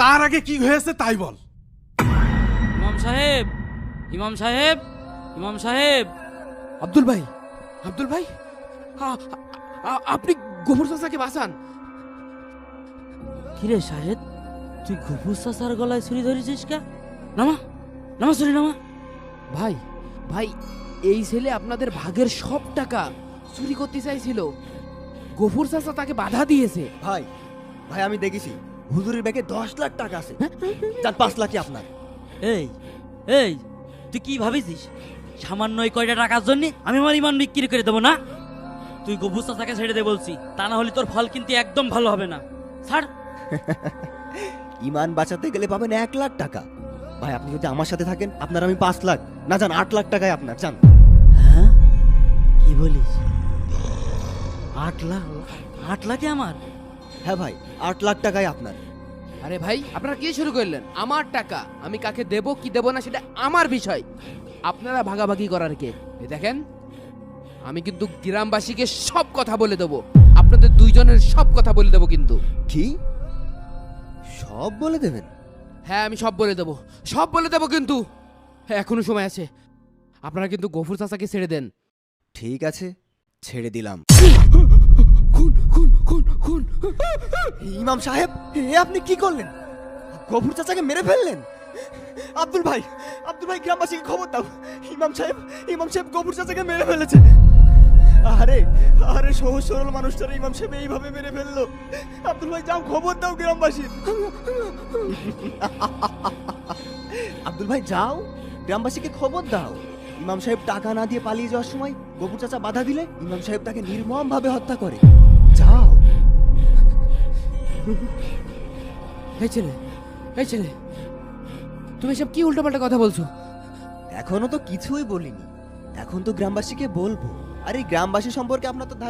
তার আগে কি হয়েছে তাই বল। ইমাম সাহেব, ইমাম সাহেব, ইমাম সাহেব। আব্দুল ভাই, আব্দুল ভাই, আপনি গোবর চাচাকে বাঁচান। কিরে শাহেদ, তুই গফুর চাচার গলায় ছুরি ধরেছিস কা? নামা নামা ছুরি নামা। ভাই, ভাই, এই ছেলে আপনাদের ভাগের সব টাকা চুরি করতে চাইছিল। গফুর চাচা তাকে বাধা দিয়েছে। ভাই ভাই আমি দেখেছি হুজুরের ব্যাগে 10 লাখ টাকা আছে, যার 5 লাখই আপনার। এই এই তুই কি ভাবিছিস সামান্য এই কয়টা টাকার জন্য আমি আমার ইমান বিক্রি করে দেবো না? তুই গফুর চাচাকে ছেড়ে দে বলছি, তা না হলে তোর ফল কিন্তু একদম ভালো হবে না। ছাড়। ইমান বাঁচাতে গেলে পাবেন 1 লাখ টাকা। ভাই আপনি যদি আমার সাথে থাকেন আপনার আমি 5 লাখ, না যান 8 লাখ টাকায় আপনার, যান। হ্যাঁ কি বলিস? 8 লাখ? 8 লাখে আমার? হ্যাঁ ভাই 8 লাখ টাকায় আপনার। আরে ভাই, আপনারা কি শুরু করলেন? আমার টাকা আমি কাকে দেব কি দেব না সেটা আমার বিষয়, আপনারা ভাগাভাগি করার কে? এই দেখেন, আমি কিন্তু গ্রামবাসীকে সব কথা বলে দেবো, আপনাদের দুইজনের সব কথা বলে দেবো কিন্তু। কি সব বলে দেবেন? হ্যাঁ আমি সব বলে দেবো, সব বলে দেবো কিন্তু। হ্যাঁ এখনো সময় আছে, আপনারা কিন্তু গফুর চাচাকে ছেড়ে দেন। ঠিক আছে ছেড়ে দিলাম। খুন খুন খুন খুন। ইমাম সাহেব এ আপনি কি করলেন? গফুর চাচাকে মেরে ফেললেন? আব্দুল ভাই, আব্দুল ভাই গ্রামবাসীকে খবর দাও, ইমাম সাহেব, ইমাম সাহেব গফুর চাচাকে মেরে ফেলেছে। আরে আরে সহজ সরল মানুষটারে ইমাম সাহেব এইভাবে মেরে ফেললো। আব্দুল ভাই যাও খবর দাও গ্রামবাসী। আব্দুল ভাই যাও গ্রামবাসীকে খবর দাও। ইমাম সাহেব টাকা না দিয়ে পালিয়ে যাওয়ার সময় গফুর চাচা বাধা দিলে ইমাম সাহেব তাকে নির্মম ভাবে হত্যা করে। যাও। এই ছেলে, এই ছেলে, তুমি সব কি উল্টোপাল্টা কথা বলছো? এখনো তো কিছুই বলিনি, এখন তো গ্রামবাসীকে বলবো। আর এই গ্রামবাসী সম্পর্কে আপনার তো ধারণা